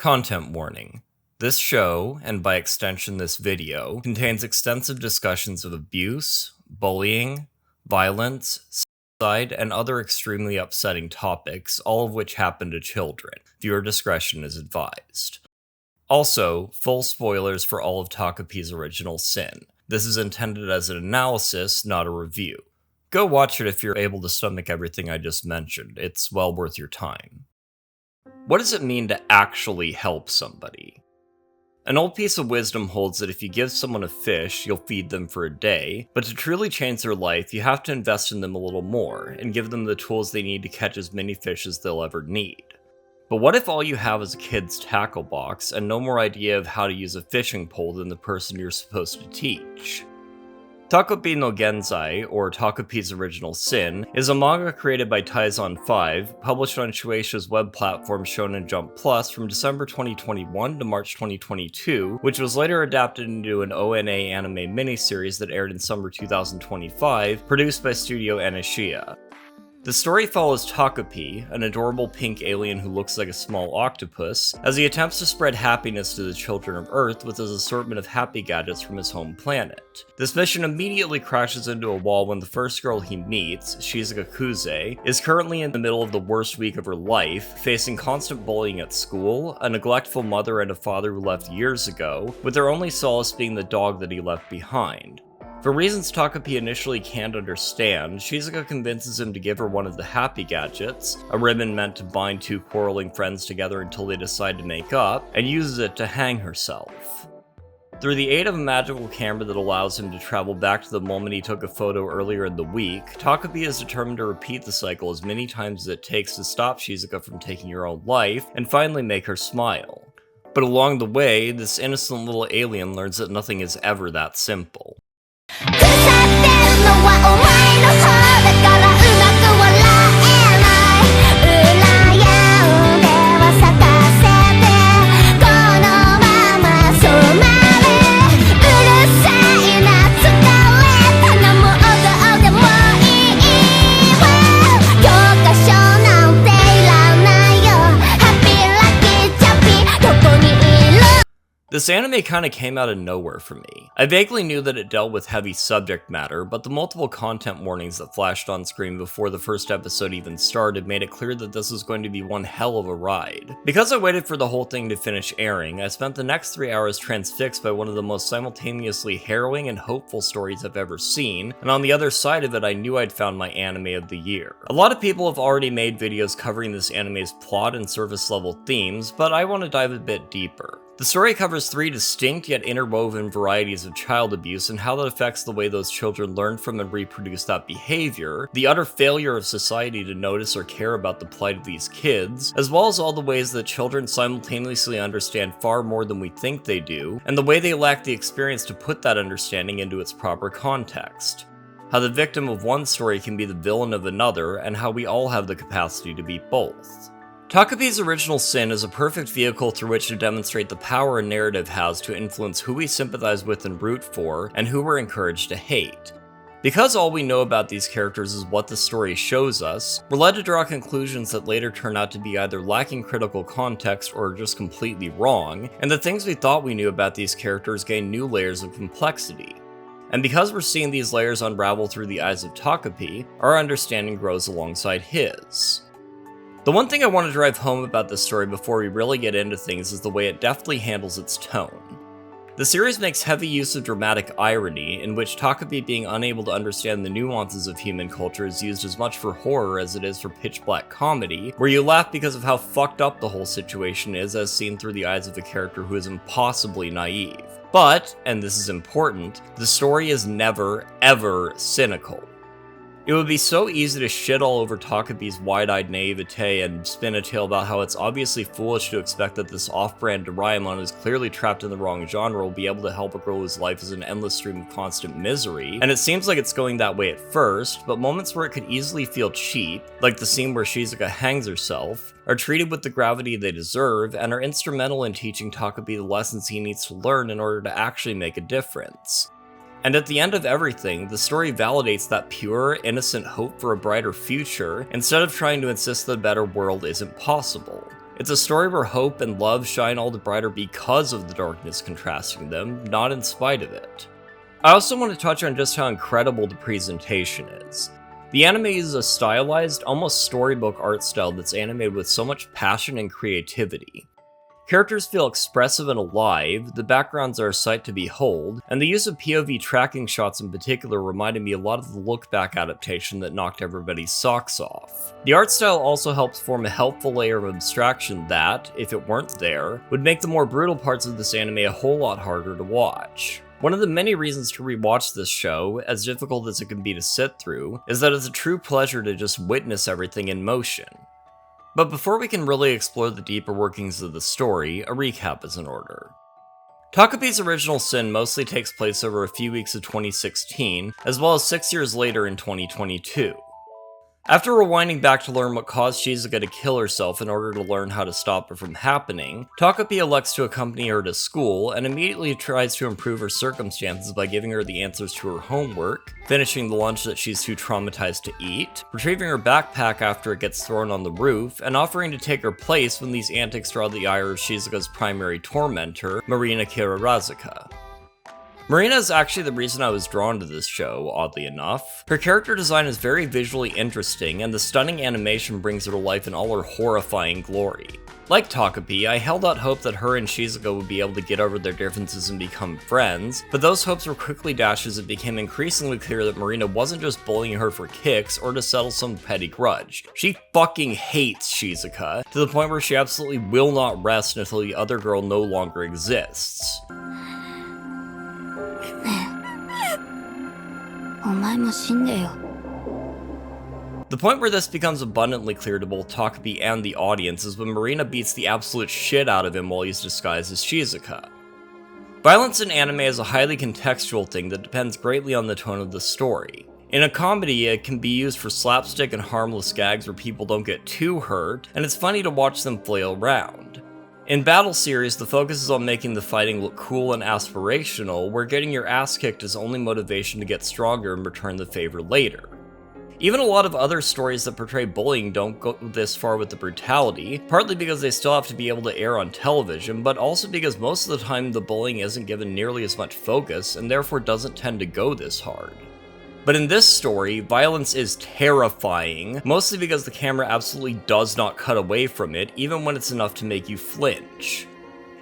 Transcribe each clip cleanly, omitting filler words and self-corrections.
Content warning. This show, and by extension this video, contains extensive discussions of abuse, bullying, violence, suicide, and other extremely upsetting topics, all of which happen to children. Viewer discretion is advised. Also, full spoilers for all of Takopi's original sin. This is intended as an analysis, not a review. Go watch it if you're able to stomach everything I just mentioned. It's well worth your time. What does it mean to actually help somebody? An old piece of wisdom holds that if you give someone a fish, you'll feed them for a day, but to truly change their life, you have to invest in them a little more, and give them the tools they need to catch as many fish as they'll ever need. But what if all you have is a kid's tackle box, and no more idea of how to use a fishing pole than the person you're supposed to teach? Takopi no Genzai, or Takopi's Original Sin, is a manga created by Taizan 5, published on Shueisha's web platform Shonen Jump Plus from December 2021 to March 2022, which was later adapted into an ONA anime miniseries that aired in summer 2025, produced by Studio Anishiya. The story follows Takopi, an adorable pink alien who looks like a small octopus, as he attempts to spread happiness to the children of Earth with his assortment of happy gadgets from his home planet. This mission immediately crashes into a wall when the first girl he meets, Shizuka Kuze, is currently in the middle of the worst week of her life, facing constant bullying at school, a neglectful mother and a father who left years ago, with their only solace being the dog that he left behind. For reasons Takopi initially can't understand, Shizuka convinces him to give her one of the happy gadgets, a ribbon meant to bind two quarreling friends together until they decide to make up, and uses it to hang herself. Through the aid of a magical camera that allows him to travel back to the moment he took a photo earlier in the week, Takopi is determined to repeat the cycle as many times as it takes to stop Shizuka from taking her own life, and finally make her smile. But along the way, this innocent little alien learns that nothing is ever that simple. 腐ってるのはお前の方だからうまく笑えない羨んでは咲かせてこのまま染まれうるさいな疲れたのもうどうでもいいわ教科書なんていらないよハッピーラッキーチャッピーどこにいる This anime kinda came out of nowhere for me. I vaguely knew that it dealt with heavy subject matter, but the multiple content warnings that flashed on screen before the first episode even started made it clear that this was going to be one hell of a ride. Because I waited for the whole thing to finish airing, I spent the next 3 hours transfixed by one of the most simultaneously harrowing and hopeful stories I've ever seen, and on the other side of it I knew I'd found my anime of the year. A lot of people have already made videos covering this anime's plot and surface level themes, but I want to dive a bit deeper. The story covers 3 distinct yet interwoven varieties of child abuse and how that affects the way those children learn from and reproduce that behavior, the utter failure of society to notice or care about the plight of these kids, as well as all the ways that children simultaneously understand far more than we think they do, and the way they lack the experience to put that understanding into its proper context. How the victim of one story can be the villain of another, and how we all have the capacity to be both. Takopi's Original Sin is a perfect vehicle through which to demonstrate the power a narrative has to influence who we sympathize with and root for, and who we're encouraged to hate. Because all we know about these characters is what the story shows us, we're led to draw conclusions that later turn out to be either lacking critical context or just completely wrong, and the things we thought we knew about these characters gain new layers of complexity. And because we're seeing these layers unravel through the eyes of Takopi, our understanding grows alongside his. The one thing I want to drive home about this story before we really get into things is the way it deftly handles its tone. The series makes heavy use of dramatic irony, in which Takopi being unable to understand the nuances of human culture is used as much for horror as it is for pitch-black comedy, where you laugh because of how fucked up the whole situation is as seen through the eyes of a character who is impossibly naive. But, and this is important, the story is never, ever cynical. It would be so easy to shit all over Takopi's wide-eyed naivete and spin a tale about how it's obviously foolish to expect that this off-brand Doraemon who's clearly trapped in the wrong genre will be able to help a girl whose life is an endless stream of constant misery, and it seems like it's going that way at first, but moments where it could easily feel cheap, like the scene where Shizuka hangs herself, are treated with the gravity they deserve, and are instrumental in teaching Takopi the lessons he needs to learn in order to actually make a difference. And at the end of everything, the story validates that pure, innocent hope for a brighter future, instead of trying to insist that a better world isn't possible. It's a story where hope and love shine all the brighter because of the darkness contrasting them, not in spite of it. I also want to touch on just how incredible the presentation is. The anime uses a stylized, almost storybook art style that's animated with so much passion and creativity. Characters feel expressive and alive, the backgrounds are a sight to behold, and the use of POV tracking shots in particular reminded me a lot of the look-back adaptation that knocked everybody's socks off. The art style also helps form a helpful layer of abstraction that, if it weren't there, would make the more brutal parts of this anime a whole lot harder to watch. One of the many reasons to rewatch this show, as difficult as it can be to sit through, is that it's a true pleasure to just witness everything in motion. But before we can really explore the deeper workings of the story, a recap is in order. Takopi's original sin mostly takes place over a few weeks of 2016, as well as 6 years later in 2022. After rewinding back to learn what caused Shizuka to kill herself in order to learn how to stop it from happening, Takopi elects to accompany her to school and immediately tries to improve her circumstances by giving her the answers to her homework, finishing the lunch that she's too traumatized to eat, retrieving her backpack after it gets thrown on the roof, and offering to take her place when these antics draw the ire of Shizuka's primary tormentor, Marina Kirarazuka. Marina is actually the reason I was drawn to this show, oddly enough. Her character design is very visually interesting, and the stunning animation brings her to life in all her horrifying glory. Like Takopi, I held out hope that her and Shizuka would be able to get over their differences and become friends, but those hopes were quickly dashed as it became increasingly clear that Marina wasn't just bullying her for kicks or to settle some petty grudge. She fucking hates Shizuka, to the point where she absolutely will not rest until the other girl no longer exists. お前も死んでよ。 The point where this becomes abundantly clear to both Takopi and the audience is when Marina beats the absolute shit out of him while he's disguised as Shizuka. Violence in anime is a highly contextual thing that depends greatly on the tone of the story. In a comedy, it can be used for slapstick and harmless gags where people don't get too hurt, and it's funny to watch them flail around. In battle series, the focus is on making the fighting look cool and aspirational, where getting your ass kicked is only motivation to get stronger and return the favor later. Even a lot of other stories that portray bullying don't go this far with the brutality, partly because they still have to be able to air on television, but also because most of the time the bullying isn't given nearly as much focus and therefore doesn't tend to go this hard. But in this story, violence is terrifying, mostly because the camera absolutely does not cut away from it, even when it's enough to make you flinch.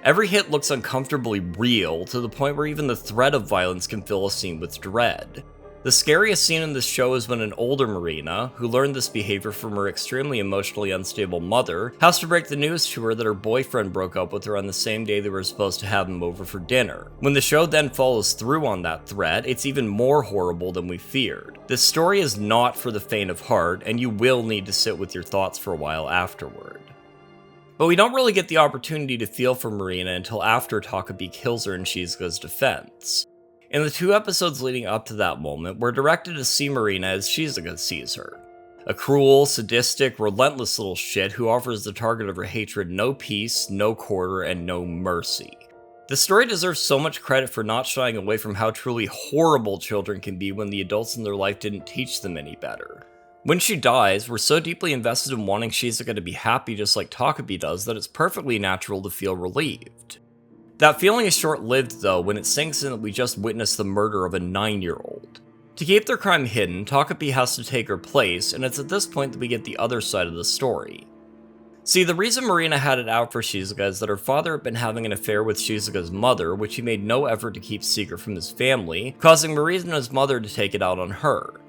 Every hit looks uncomfortably real, to the point where even the threat of violence can fill a scene with dread. The scariest scene in this show is when an older Marina, who learned this behavior from her extremely emotionally unstable mother, has to break the news to her that her boyfriend broke up with her on the same day they were supposed to have him over for dinner. When the show then follows through on that threat, it's even more horrible than we feared. This story is not for the faint of heart, and you will need to sit with your thoughts for a while afterward. But we don't really get the opportunity to feel for Marina until after Takopi kills her in Shizuka's defense. In the 2 episodes leading up to that moment, we're directed to see Marina as Shizuka sees her. A cruel, sadistic, relentless little shit who offers the target of her hatred no peace, no quarter, and no mercy. The story deserves so much credit for not shying away from how truly horrible children can be when the adults in their life didn't teach them any better. When she dies, we're so deeply invested in wanting Shizuka to be happy just like Takopi does that it's perfectly natural to feel relieved. That feeling is short-lived though when it sinks in that we just witnessed the murder of a 9-year-old. To keep their crime hidden, Takopi has to take her place, and it's at this point that we get the other side of the story. See, the reason Marina had it out for Shizuka is that her father had been having an affair with Shizuka's mother, which he made no effort to keep secret from his family, causing Marina's mother to take it out on her.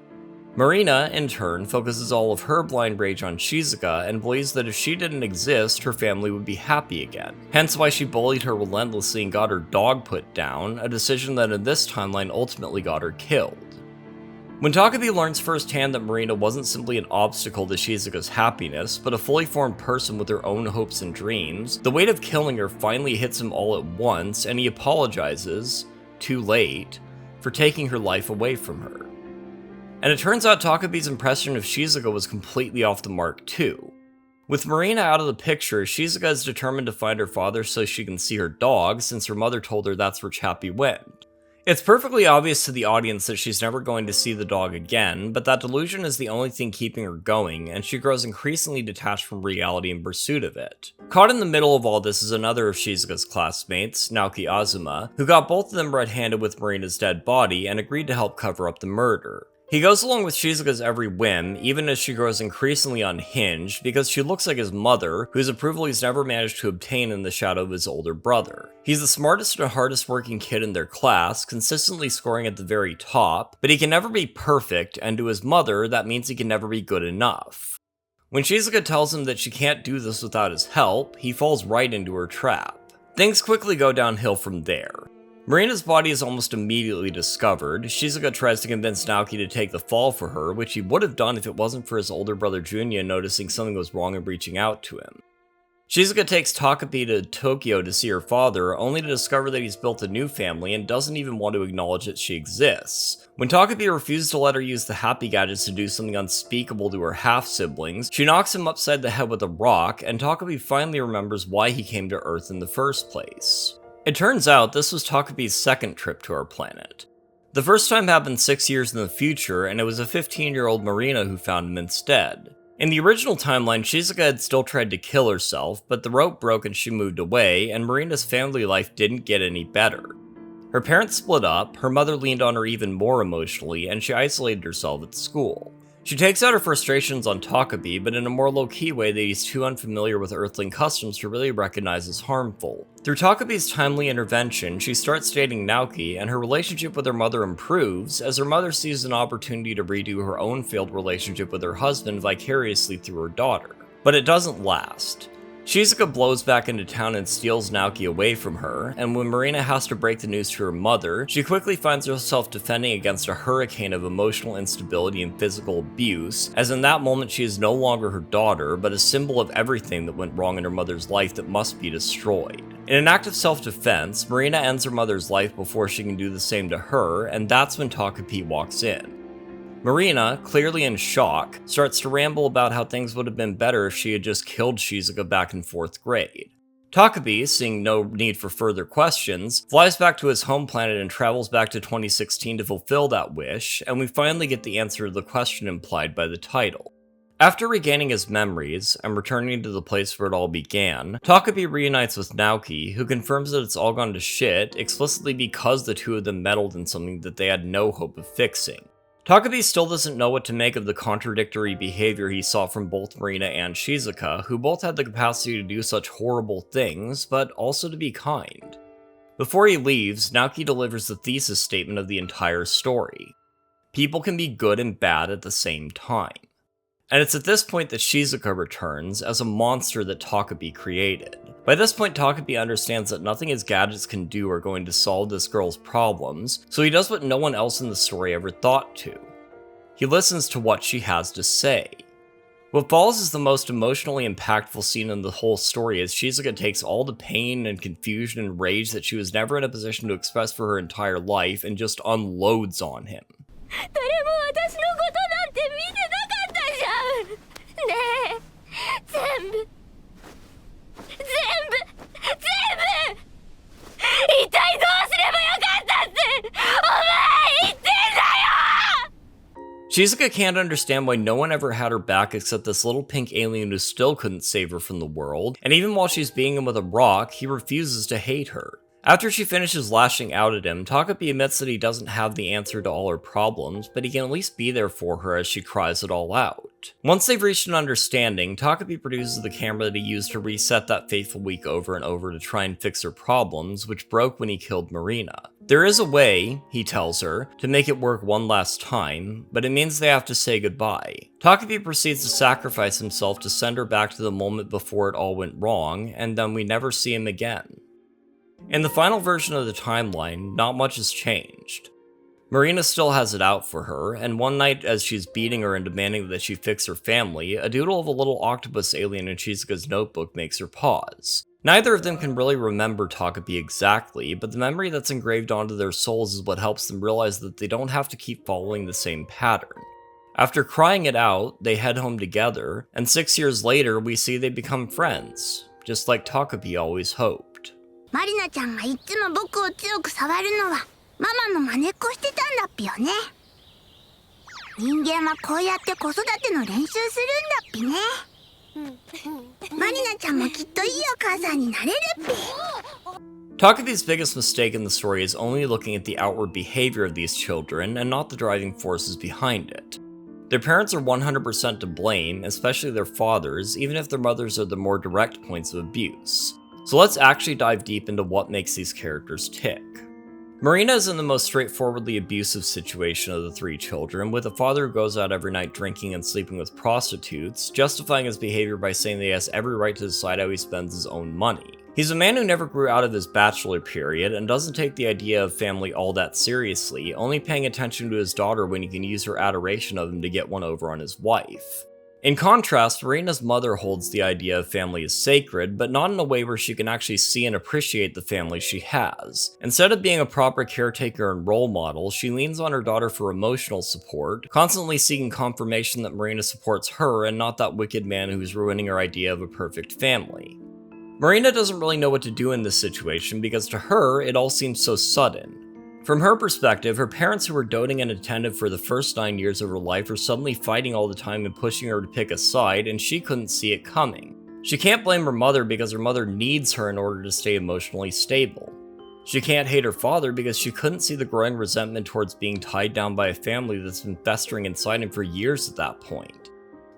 Marina, in turn, focuses all of her blind rage on Shizuka and believes that if she didn't exist, her family would be happy again. Hence why she bullied her relentlessly and got her dog put down, a decision that in this timeline ultimately got her killed. When Takopi learns firsthand that Marina wasn't simply an obstacle to Shizuka's happiness, but a fully formed person with her own hopes and dreams, the weight of killing her finally hits him all at once, and he apologizes, too late, for taking her life away from her. And it turns out Takopi's impression of Shizuka was completely off the mark too. With Marina out of the picture, Shizuka is determined to find her father so she can see her dog, since her mother told her that's where Chappie went. It's perfectly obvious to the audience that she's never going to see the dog again, but that delusion is the only thing keeping her going, and she grows increasingly detached from reality in pursuit of it. Caught in the middle of all this is another of Shizuka's classmates, Naoki Azuma, who got both of them red-handed with Marina's dead body and agreed to help cover up the murder. He goes along with Shizuka's every whim, even as she grows increasingly unhinged, because she looks like his mother, whose approval he's never managed to obtain in the shadow of his older brother. He's the smartest and hardest working kid in their class, consistently scoring at the very top, but he can never be perfect, and to his mother, that means he can never be good enough. When Shizuka tells him that she can't do this without his help, he falls right into her trap. Things quickly go downhill from there. Marina's body is almost immediately discovered. Shizuka tries to convince Naoki to take the fall for her, which he would have done if it wasn't for his older brother Junya noticing something was wrong and reaching out to him. Shizuka takes Takopi to Tokyo to see her father, only to discover that he's built a new family and doesn't even want to acknowledge that she exists. When Takopi refuses to let her use the happy gadgets to do something unspeakable to her half-siblings, she knocks him upside the head with a rock, and Takopi finally remembers why he came to Earth in the first place. It turns out this was Takopi's second trip to our planet. The first time happened 6 years in the future, and it was a 15-year-old Marina who found him instead. In the original timeline, Shizuka had still tried to kill herself, but the rope broke and she moved away, and Marina's family life didn't get any better. Her parents split up, her mother leaned on her even more emotionally, and she isolated herself at school. She takes out her frustrations on Takopi, but in a more low-key way that he's too unfamiliar with Earthling customs to really recognize as harmful. Through Takopi's timely intervention, she starts dating Naoki, and her relationship with her mother improves, as her mother sees an opportunity to redo her own failed relationship with her husband vicariously through her daughter. But it doesn't last. Shizuka blows back into town and steals Naoki away from her, and when Marina has to break the news to her mother, she quickly finds herself defending against a hurricane of emotional instability and physical abuse, as in that moment she is no longer her daughter, but a symbol of everything that went wrong in her mother's life that must be destroyed. In an act of self-defense, Marina ends her mother's life before she can do the same to her, and that's when Takopi walks in. Marina, clearly in shock, starts to ramble about how things would have been better if she had just killed Shizuka back in 4th grade. Takopi, seeing no need for further questions, flies back to his home planet and travels back to 2016 to fulfill that wish, and we finally get the answer to the question implied by the title. After regaining his memories, and returning to the place where it all began, Takopi reunites with Naoki, who confirms that it's all gone to shit, explicitly because the two of them meddled in something that they had no hope of fixing. Takopi still doesn't know what to make of the contradictory behavior he saw from both Marina and Shizuka, who both had the capacity to do such horrible things, but also to be kind. Before he leaves, Naoki delivers the thesis statement of the entire story. People can be good and bad at the same time. And it's at this point that Shizuka returns as a monster that Takopi created. By this point, Takopi understands that nothing his gadgets can do are going to solve this girl's problems, so he does what no one else in the story ever thought to. He listens to what she has to say. What follows is the most emotionally impactful scene in the whole story, as Shizuka takes all the pain and confusion and rage that she was never in a position to express for her entire life and just unloads on him. 誰も私のことなんて見てなかったじゃんねえ全部一体どうすればよかったってお前言ってんだよ Shizuka can't understand why no one ever had her back except this little pink alien who still couldn't save her from the world, and even while she's beating him with a rock, he refuses to hate her. After she finishes lashing out at him, Takopi admits that he doesn't have the answer to all her problems, but he can at least be there for her as she cries it all out. Once they've reached an understanding, Takopi produces the camera that he used to reset that fateful week over and over to try and fix her problems, which broke when he killed Marina. There is a way, he tells her, to make it work one last time, but it means they have to say goodbye. Takopi proceeds to sacrifice himself to send her back to the moment before it all went wrong, and then we never see him again. In the final version of the timeline, not much has changed. Marina still has it out for her, and one night as she's beating her and demanding that she fix her family, a doodle of a little octopus alien in Shizuka's notebook makes her pause. Neither of them can really remember Takopi exactly, but the memory that's engraved onto their souls is what helps them realize that they don't have to keep following the same pattern. After crying it out, they head home together, and 6 years later we see they become friends, just like Takopi always hoped. マリナちゃんがいつも僕を強く触るのはママの真似っこしてたんだっぴよね。人間はこうやって子育ての練習するんだっぴね。マリナちゃんもきっといいお母さんになれるっぴ。Takopi's biggest mistake in the story is only looking at the outward behavior of these children and not the driving forces behind it. Their parents are 100% to blame, especially their fathers, even if their mothers are the more direct points of abuse. So let's actually dive deep into what makes these characters tick. Marina is in the most straightforwardly abusive situation of the three children, with a father who goes out every night drinking and sleeping with prostitutes, justifying his behavior by saying that he has every right to decide how he spends his own money. He's a man who never grew out of his bachelor period and doesn't take the idea of family all that seriously, only paying attention to his daughter when he can use her adoration of him to get one over on his wife. In contrast, Marina's mother holds the idea of family as sacred, but not in a way where she can actually see and appreciate the family she has. Instead of being a proper caretaker and role model, she leans on her daughter for emotional support, constantly seeking confirmation that Marina supports her and not that wicked man who's ruining her idea of a perfect family. Marina doesn't really know what to do in this situation because to her, it all seems so sudden. From her perspective, her parents who were doting and attentive for the first 9 years of her life are suddenly fighting all the time and pushing her to pick a side, and she couldn't see it coming. She can't blame her mother because her mother needs her in order to stay emotionally stable. She can't hate her father because she couldn't see the growing resentment towards being tied down by a family that's been festering inside him for years at that point.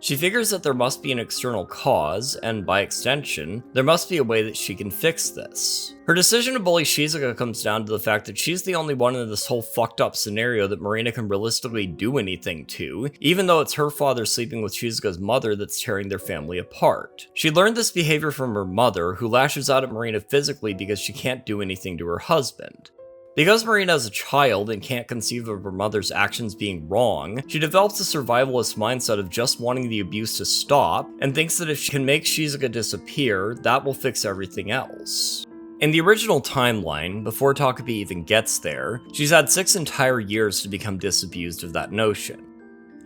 She figures that there must be an external cause, and by extension, there must be a way that she can fix this. Her decision to bully Shizuka comes down to the fact that she's the only one in this whole fucked up scenario that Marina can realistically do anything to, even though it's her father sleeping with Shizuka's mother that's tearing their family apart. She learned this behavior from her mother, who lashes out at Marina physically because she can't do anything to her husband. Because Marina is a child and can't conceive of her mother's actions being wrong, she develops a survivalist mindset of just wanting the abuse to stop, and thinks that if she can make Shizuka disappear, that will fix everything else. In the original timeline, before Takopi even gets there, she's had 6 entire years to become disabused of that notion.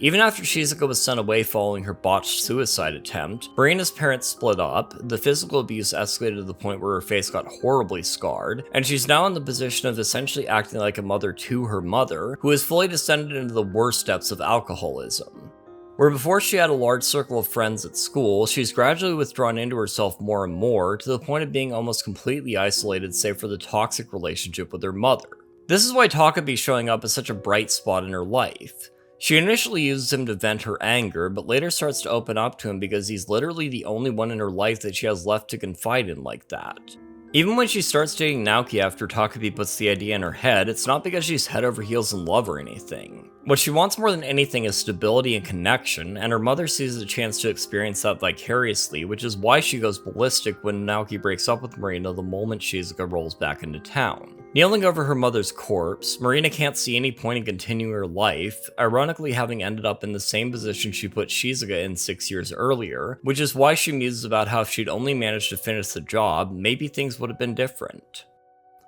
Even after Shizuka was sent away following her botched suicide attempt, Marina's parents split up, the physical abuse escalated to the point where her face got horribly scarred, and she's now in the position of essentially acting like a mother to her mother, who has fully descended into the worst depths of alcoholism. Where before she had a large circle of friends at school, she's gradually withdrawn into herself more and more, to the point of being almost completely isolated save for the toxic relationship with her mother. This is why Takopi showing up is such a bright spot in her life. She initially uses him to vent her anger, but later starts to open up to him because he's literally the only one in her life that she has left to confide in like that. Even when she starts dating Naoki after Takopi puts the idea in her head, it's not because she's head over heels in love or anything. What she wants more than anything is stability and connection, and her mother sees a chance to experience that vicariously, which is why she goes ballistic when Naoki breaks up with Marina the moment Shizuka rolls back into town. Kneeling over her mother's corpse, Marina can't see any point in continuing her life, ironically having ended up in the same position she put Shizuka in 6 years earlier, which is why she muses about how if she'd only managed to finish the job, maybe things would have been different.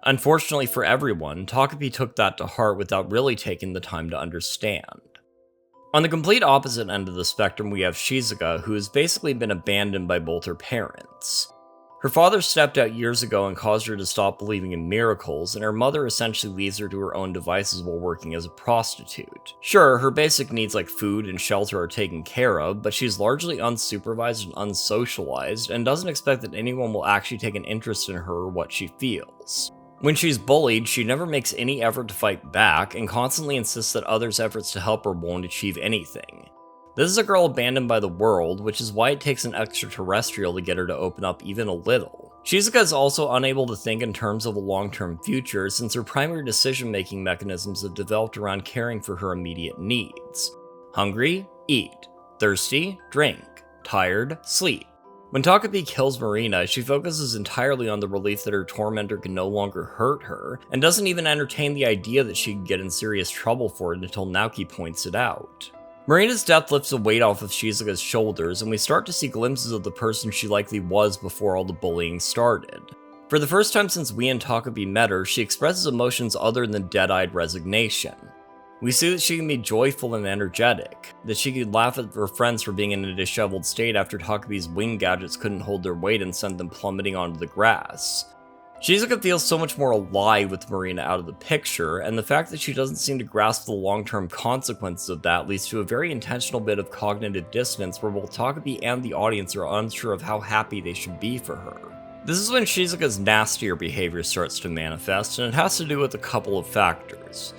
Unfortunately for everyone, Takopi took that to heart without really taking the time to understand. On the complete opposite end of the spectrum, we have Shizuka, who has basically been abandoned by both her parents. Her father stepped out years ago and caused her to stop believing in miracles, and her mother essentially leaves her to her own devices while working as a prostitute. Sure, her basic needs like food and shelter are taken care of, but she's largely unsupervised and unsocialized, and doesn't expect that anyone will actually take an interest in her or what she feels. When she's bullied, she never makes any effort to fight back, and constantly insists that others' efforts to help her won't achieve anything. This is a girl abandoned by the world, which is why it takes an extraterrestrial to get her to open up even a little. Shizuka is also unable to think in terms of a long-term future, since her primary decision-making mechanisms have developed around caring for her immediate needs. Hungry? Eat. Thirsty? Drink. Tired? Sleep. When Takopi kills Marina, she focuses entirely on the relief that her tormentor can no longer hurt her, and doesn't even entertain the idea that she could get in serious trouble for it until Naoki points it out. Marina's death lifts a weight off of Shizuka's shoulders, and we start to see glimpses of the person she likely was before all the bullying started. For the first time since we and Takopi met her, she expresses emotions other than dead-eyed resignation. We see that she can be joyful and energetic, that she could laugh at her friends for being in a disheveled state after Takopi's wing gadgets couldn't hold their weight and sent them plummeting onto the grass. Shizuka feels so much more alive with Marina out of the picture, and the fact that she doesn't seem to grasp the long-term consequences of that leads to a very intentional bit of cognitive dissonance where both Takopi and the audience are unsure of how happy they should be for her. This is when Shizuka's nastier behavior starts to manifest, and it has to do with a couple of factors.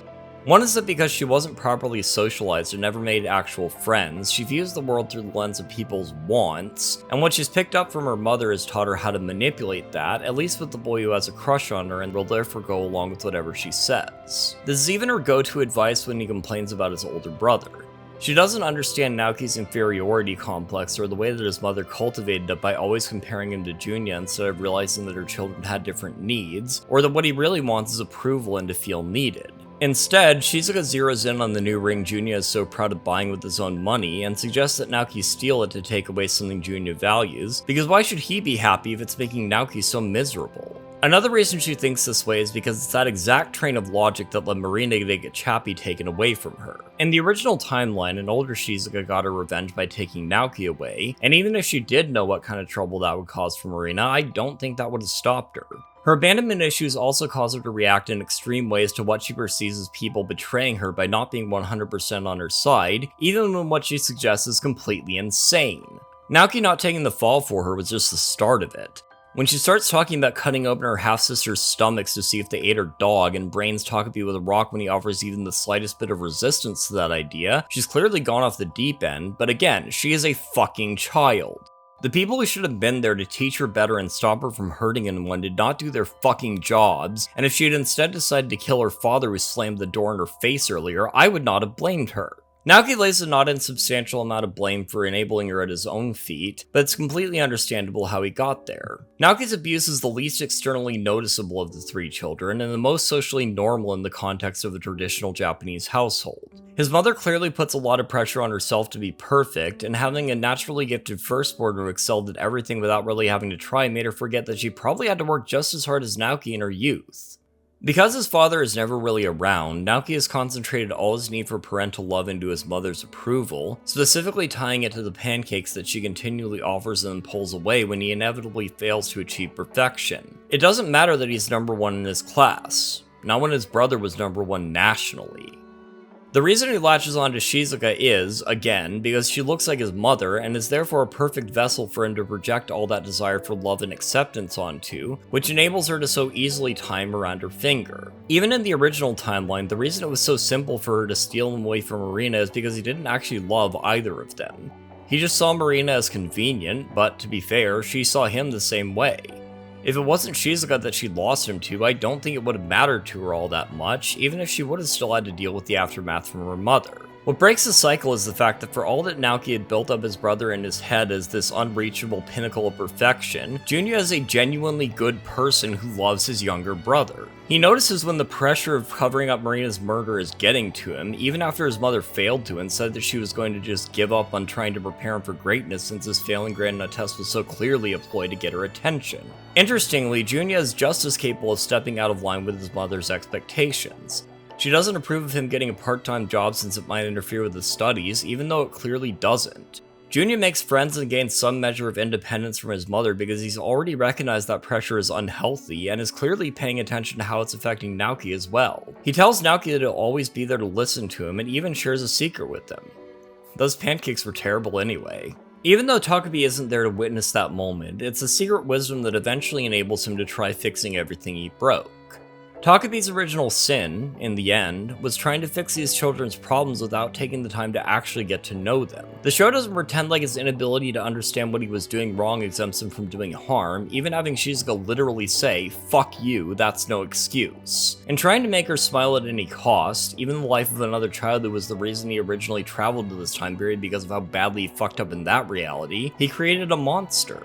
One is that because she wasn't properly socialized and never made actual friends, she views the world through the lens of people's wants, and what she's picked up from her mother has taught her how to manipulate that, at least with the boy who has a crush on her and will therefore go along with whatever she says. This is even her go-to advice when he complains about his older brother. She doesn't understand Naoki's inferiority complex or the way that his mother cultivated it by always comparing him to Junya instead of realizing that her children had different needs, or that what he really wants is approval and to feel needed. Instead, Shizuka zeroes in on the new ring Junya is so proud of buying with his own money and suggests that Naoki steal it to take away something Junya values, because why should he be happy if it's making Naoki so miserable? Another reason she thinks this way is because it's that exact train of logic that led Marina to get Chappie taken away from her. In the original timeline, an older Shizuka got her revenge by taking Naoki away, and even if she did know what kind of trouble that would cause for Marina, I don't think that would have stopped her. Her abandonment issues also cause her to react in extreme ways to what she perceives as people betraying her by not being 100% on her side, even when what she suggests is completely insane. Naoki not taking the fall for her was just the start of it. When she starts talking about cutting open her half-sister's stomachs to see if they ate her dog and brains Takopi with a rock when he offers even the slightest bit of resistance to that idea, she's clearly gone off the deep end, but again, she is a fucking child. The people who should have been there to teach her better and stop her from hurting anyone did not do their fucking jobs, and if she had instead decided to kill her father who slammed the door in her face earlier, I would not have blamed her. Naoki lays a not insubstantial amount of blame for enabling her at his own feet, but it's completely understandable how he got there. Naoki's abuse is the least externally noticeable of the three children, and the most socially normal in the context of a traditional Japanese household. His mother clearly puts a lot of pressure on herself to be perfect, and having a naturally gifted firstborn who excelled at everything without really having to try made her forget that she probably had to work just as hard as Naoki in her youth. Because his father is never really around, Naoki has concentrated all his need for parental love into his mother's approval, specifically tying it to the pancakes that she continually offers and pulls away when he inevitably fails to achieve perfection. It doesn't matter that he's number one in his class, not when his brother was number one nationally. The reason he latches on to Shizuka is, again, because she looks like his mother and is therefore a perfect vessel for him to project all that desire for love and acceptance onto, which enables her to so easily tie him around her finger. Even in the original timeline, the reason it was so simple for her to steal him away from Marina is because he didn't actually love either of them. He just saw Marina as convenient, but to be fair, she saw him the same way. If it wasn't Shizuka that she lost him to, I don't think it would have mattered to her all that much, even if she would have still had to deal with the aftermath from her mother. What breaks the cycle is the fact that for all that Naoki had built up his brother in his head as this unreachable pinnacle of perfection, Junya is a genuinely good person who loves his younger brother. He notices when the pressure of covering up Marina's murder is getting to him, even after his mother failed to and said that she was going to just give up on trying to prepare him for greatness since his failing grade in a test was so clearly a ploy to get her attention. Interestingly, Junya is just as capable of stepping out of line with his mother's expectations. She doesn't approve of him getting a part-time job since it might interfere with his studies, even though it clearly doesn't. Junya makes friends and gains some measure of independence from his mother because he's already recognized that pressure is unhealthy and is clearly paying attention to how it's affecting Naoki as well. He tells Naoki that he'll always be there to listen to him and even shares a secret with them. Those pancakes were terrible anyway. Even though Takopi isn't there to witness that moment, it's a secret wisdom that eventually enables him to try fixing everything he broke. Takopi's original sin, in the end, was trying to fix these children's problems without taking the time to actually get to know them. The show doesn't pretend like his inability to understand what he was doing wrong exempts him from doing harm, even having Shizuka literally say, "Fuck you, that's no excuse." In trying to make her smile at any cost, even the life of another child who was the reason he originally traveled to this time period because of how badly he fucked up in that reality, he created a monster.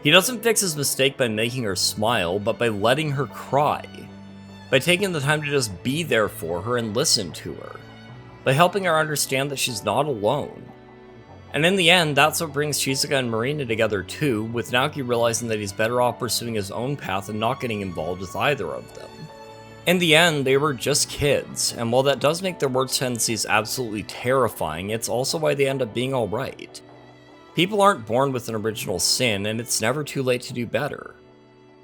He doesn't fix his mistake by making her smile, but by letting her cry. By taking the time to just be there for her and listen to her. By helping her understand that she's not alone. And in the end, that's what brings Shizuka and Marina together too, with Naoki realizing that he's better off pursuing his own path and not getting involved with either of them. In the end, they were just kids, and while that does make their worst tendencies absolutely terrifying, it's also why they end up being alright. People aren't born with an original sin, and it's never too late to do better.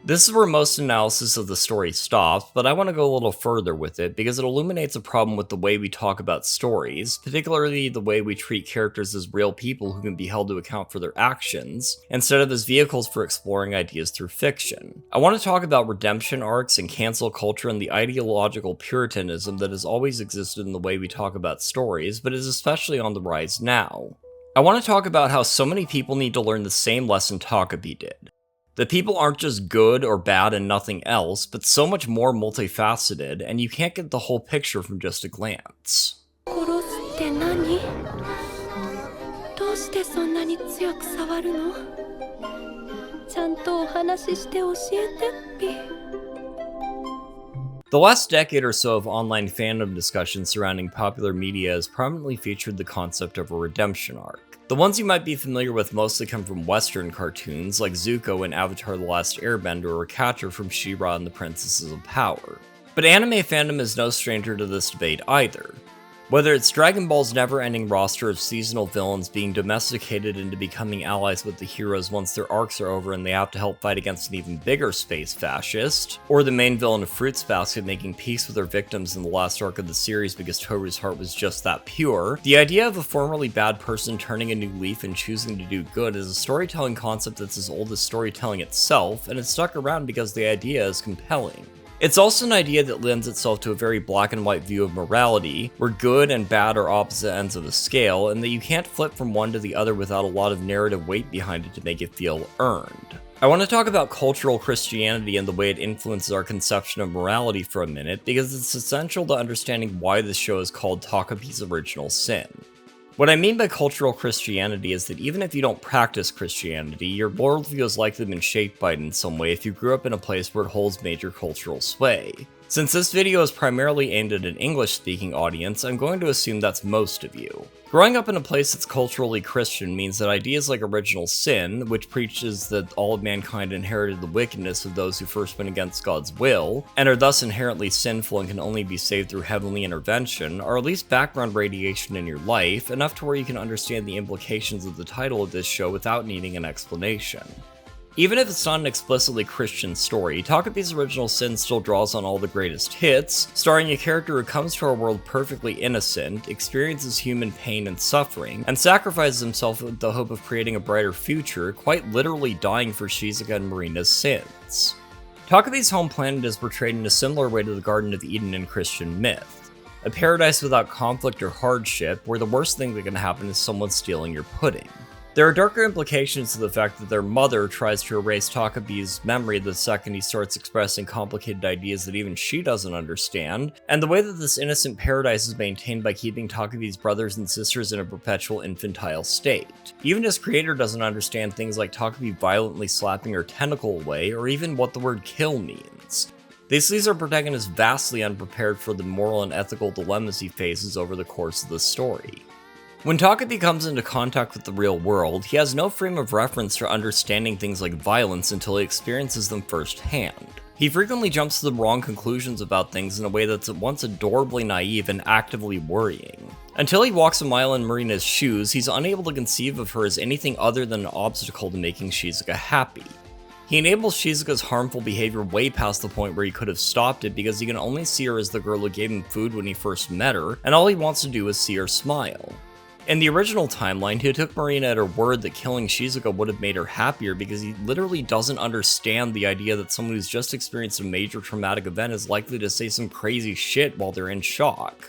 This is where most analysis of the story stops, but I want to go a little further with it because it illuminates a problem with the way we talk about stories, particularly the way we treat characters as real people who can be held to account for their actions, instead of as vehicles for exploring ideas through fiction. I want to talk about redemption arcs and cancel culture and the ideological puritanism that has always existed in the way we talk about stories, but is especially on the rise now. I want to talk about how so many people need to learn the same lesson Takopi did. That people aren't just good or bad and nothing else, but so much more multifaceted, and you can't get the whole picture from just a glance. 殺すって何？どうしてそんなに強く触るの？ちゃんとお話しして教えてっぴ。The last decade or so of online fandom discussions surrounding popular media has prominently featured the concept of a redemption arc. The ones you might be familiar with mostly come from Western cartoons like Zuko in Avatar The Last Airbender or Catcher from She-Ra and the Princesses of Power. But anime fandom is no stranger to this debate either. Whether it's Dragon Ball's never-ending roster of seasonal villains being domesticated into becoming allies with the heroes once their arcs are over and they have to help fight against an even bigger space fascist, or the main villain of Fruits Basket making peace with their victims in the last arc of the series because Toru's heart was just that pure, the idea of a formerly bad person turning a new leaf and choosing to do good is a storytelling concept that's as old as storytelling itself, and it's stuck around because the idea is compelling. It's also an idea that lends itself to a very black and white view of morality, where good and bad are opposite ends of the scale, and that you can't flip from one to the other without a lot of narrative weight behind it to make it feel earned. I want to talk about cultural Christianity and the way it influences our conception of morality for a minute, because it's essential to understanding why this show is called Takopi's Original Sin. What I mean by cultural Christianity is that even if you don't practice Christianity, your worldview has likely been shaped by it in some way if you grew up in a place where it holds major cultural sway. Since this video is primarily aimed at an English-speaking audience, I'm going to assume that's most of you. Growing up in a place that's culturally Christian means that ideas like original sin, which preaches that all of mankind inherited the wickedness of those who first went against God's will, and are thus inherently sinful and can only be saved through heavenly intervention, are at least background radiation in your life, enough to where you can understand the implications of the title of this show without needing an explanation. Even if it's not an explicitly Christian story, Takopi's Original Sin still draws on all the greatest hits, starring a character who comes to our world perfectly innocent, experiences human pain and suffering, and sacrifices himself with the hope of creating a brighter future, quite literally dying for Shizuka and Marina's sins. Takopi's home planet is portrayed in a similar way to the Garden of Eden in Christian myth. A paradise without conflict or hardship, where the worst thing that can happen is someone stealing your pudding. There are darker implications to the fact that their mother tries to erase Takopi's memory the second he starts expressing complicated ideas that even she doesn't understand, and the way that this innocent paradise is maintained by keeping Takopi's brothers and sisters in a perpetual infantile state. Even his creator doesn't understand things like Takopi violently slapping her tentacle away, or even what the word kill means. This leaves our protagonist vastly unprepared for the moral and ethical dilemmas he faces over the course of the story. When Takopi comes into contact with the real world, he has no frame of reference for understanding things like violence until he experiences them firsthand. He frequently jumps to the wrong conclusions about things in a way that's at once adorably naive and actively worrying. Until he walks a mile in Marina's shoes, he's unable to conceive of her as anything other than an obstacle to making Shizuka happy. He enables Shizuka's harmful behavior way past the point where he could have stopped it because he can only see her as the girl who gave him food when he first met her, and all he wants to do is see her smile. In the original timeline, he took Marina at her word that killing Shizuka would have made her happier because he literally doesn't understand the idea that someone who's just experienced a major traumatic event is likely to say some crazy shit while they're in shock.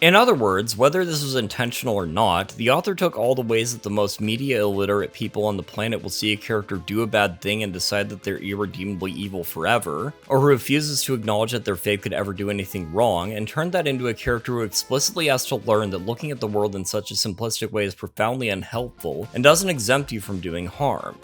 In other words, whether this was intentional or not, the author took all the ways that the most media illiterate people on the planet will see a character do a bad thing and decide that they're irredeemably evil forever, or who refuses to acknowledge that their faith could ever do anything wrong, and turned that into a character who explicitly has to learn that looking at the world in such a simplistic way is profoundly unhelpful and doesn't exempt you from doing harm.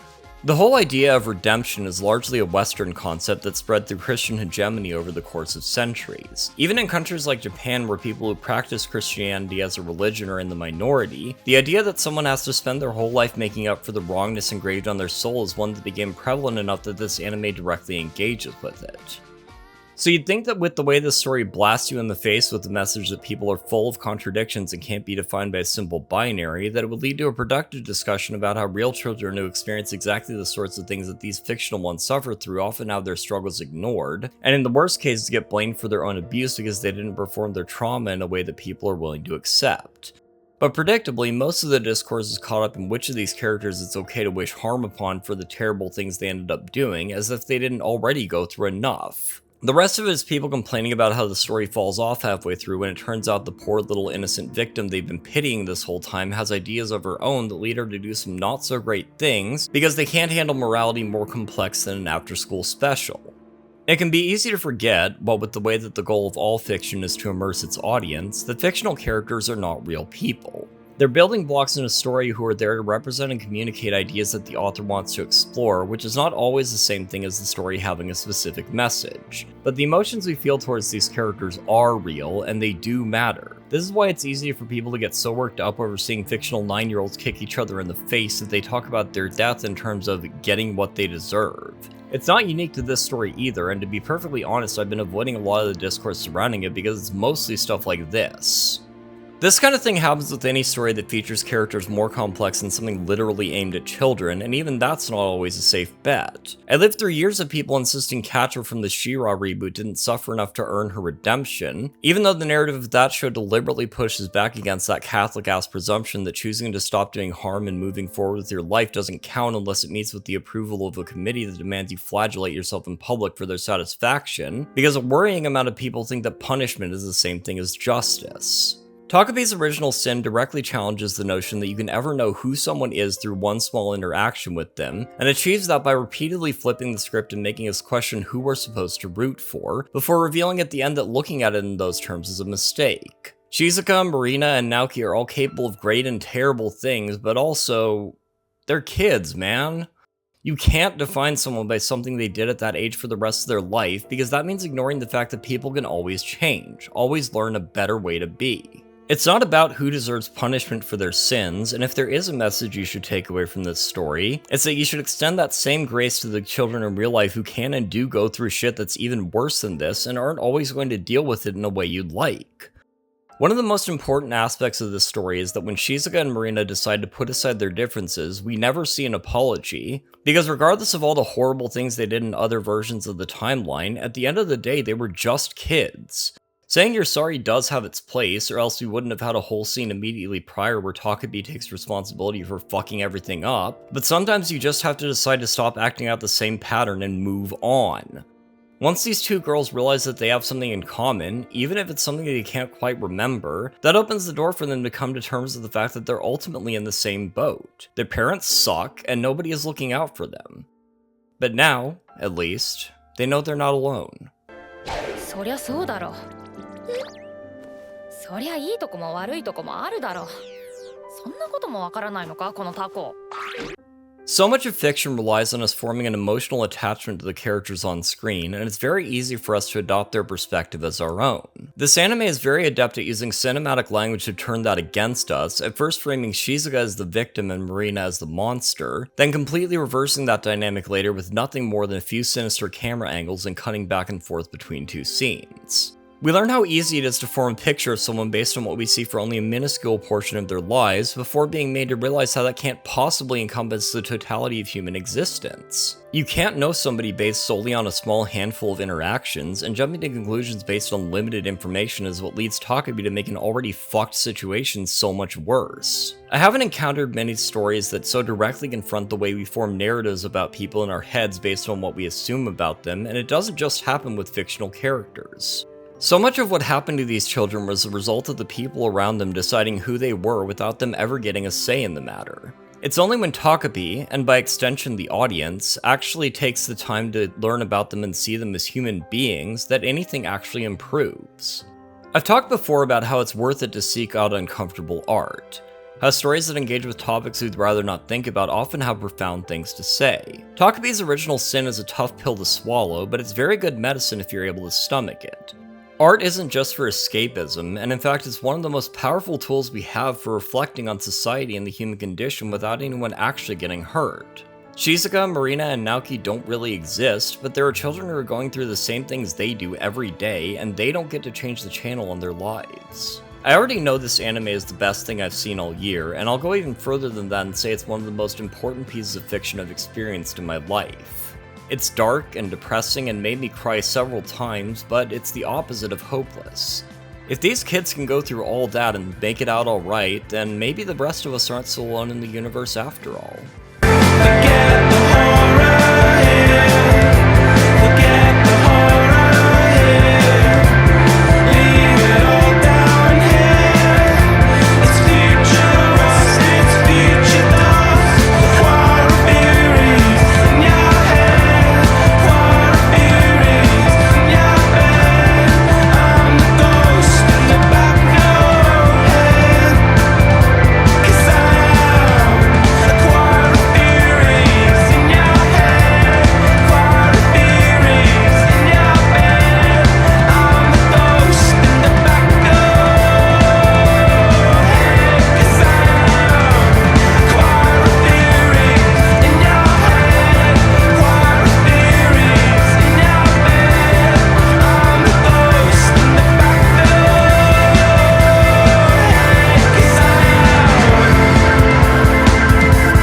The whole idea of redemption is largely a Western concept that spread through Christian hegemony over the course of centuries. Even in countries like Japan, where people who practice Christianity as a religion are in the minority, the idea that someone has to spend their whole life making up for the wrongness engraved on their soul is one that became prevalent enough that this anime directly engages with it. So you'd think that with the way this story blasts you in the face with the message that people are full of contradictions and can't be defined by a simple binary, that it would lead to a productive discussion about how real children who experience exactly the sorts of things that these fictional ones suffer through often have their struggles ignored, and in the worst cases get blamed for their own abuse because they didn't perform their trauma in a way that people are willing to accept. But predictably, most of the discourse is caught up in which of these characters it's okay to wish harm upon for the terrible things they ended up doing, as if they didn't already go through enough. The rest of it is people complaining about how the story falls off halfway through when it turns out the poor little innocent victim they've been pitying this whole time has ideas of her own that lead her to do some not so great things because they can't handle morality more complex than an after-school special. It can be easy to forget, what with the way that the goal of all fiction is to immerse its audience, that fictional characters are not real people. They're building blocks in a story who are there to represent and communicate ideas that the author wants to explore, which is not always the same thing as the story having a specific message. But the emotions we feel towards these characters are real, and they do matter. This is why it's easy for people to get so worked up over seeing fictional 9-year-olds kick each other in the face that they talk about their death in terms of getting what they deserve. It's not unique to this story either, and to be perfectly honest, I've been avoiding a lot of the discourse surrounding it because it's mostly stuff like this. This kind of thing happens with any story that features characters more complex than something literally aimed at children, and even that's not always a safe bet. I lived through years of people insisting Katja from the She-Ra reboot didn't suffer enough to earn her redemption, even though the narrative of that show deliberately pushes back against that Catholic-ass presumption that choosing to stop doing harm and moving forward with your life doesn't count unless it meets with the approval of a committee that demands you flagellate yourself in public for their satisfaction, because a worrying amount of people think that punishment is the same thing as justice. Takopi's original sin directly challenges the notion that you can ever know who someone is through one small interaction with them, and achieves that by repeatedly flipping the script and making us question who we're supposed to root for, before revealing at the end that looking at it in those terms is a mistake. Shizuka, Marina, and Naoki are all capable of great and terrible things, but also, they're kids, man. You can't define someone by something they did at that age for the rest of their life, because that means ignoring the fact that people can always change, always learn a better way to be. It's not about who deserves punishment for their sins, and if there is a message you should take away from this story, it's that you should extend that same grace to the children in real life who can and do go through shit that's even worse than this and aren't always going to deal with it in a way you'd like. One of the most important aspects of this story is that when Shizuka and Marina decide to put aside their differences, we never see an apology, because regardless of all the horrible things they did in other versions of the timeline, at the end of the day they were just kids. Saying you're sorry does have its place, or else we wouldn't have had a whole scene immediately prior where Takopi takes responsibility for fucking everything up, but sometimes you just have to decide to stop acting out the same pattern and move on. Once these two girls realize that they have something in common, even if it's something they can't quite remember, that opens the door for them to come to terms with the fact that they're ultimately in the same boat. Their parents suck, and nobody is looking out for them. But now, at least, they know they're not alone. そりゃそうだろ。そりゃいいとこも悪いとこもあるだろ。そんなこともわからないのかこのタコ。 So much of fiction relies on us forming an emotional attachment to the characters on screen, and it's very easy for us to adopt their perspective as our own. This anime is very adept at using cinematic language to turn that against us, at first framing Shizuka as the victim and Marina as the monster, then completely reversing that dynamic later with nothing more than a few sinister camera angles and cutting back and forth between two scenes. We learn how easy it is to form a picture of someone based on what we see for only a minuscule portion of their lives, before being made to realize how that can't possibly encompass the totality of human existence. You can't know somebody based solely on a small handful of interactions, and jumping to conclusions based on limited information is what leads Takopi to make an already fucked situation so much worse. I haven't encountered many stories that so directly confront the way we form narratives about people in our heads based on what we assume about them, and it doesn't just happen with fictional characters. So much of what happened to these children was the result of the people around them deciding who they were without them ever getting a say in the matter. It's only when Takopi, and by extension the audience, actually takes the time to learn about them and see them as human beings that anything actually improves. I've talked before about how it's worth it to seek out uncomfortable art. How stories that engage with topics we'd rather not think about often have profound things to say. Takopi's original sin is a tough pill to swallow, but it's very good medicine if you're able to stomach it. Art isn't just for escapism, and in fact it's one of the most powerful tools we have for reflecting on society and the human condition without anyone actually getting hurt. Shizuka, Marina, and Naoki don't really exist, but there are children who are going through the same things they do every day, and they don't get to change the channel in their lives. I already know this anime is the best thing I've seen all year, and I'll go even further than that and say it's one of the most important pieces of fiction I've experienced in my life. It's dark and depressing and made me cry several times, but it's the opposite of hopeless. If these kids can go through all that and make it out alright, then maybe the rest of us aren't so alone in the universe after all.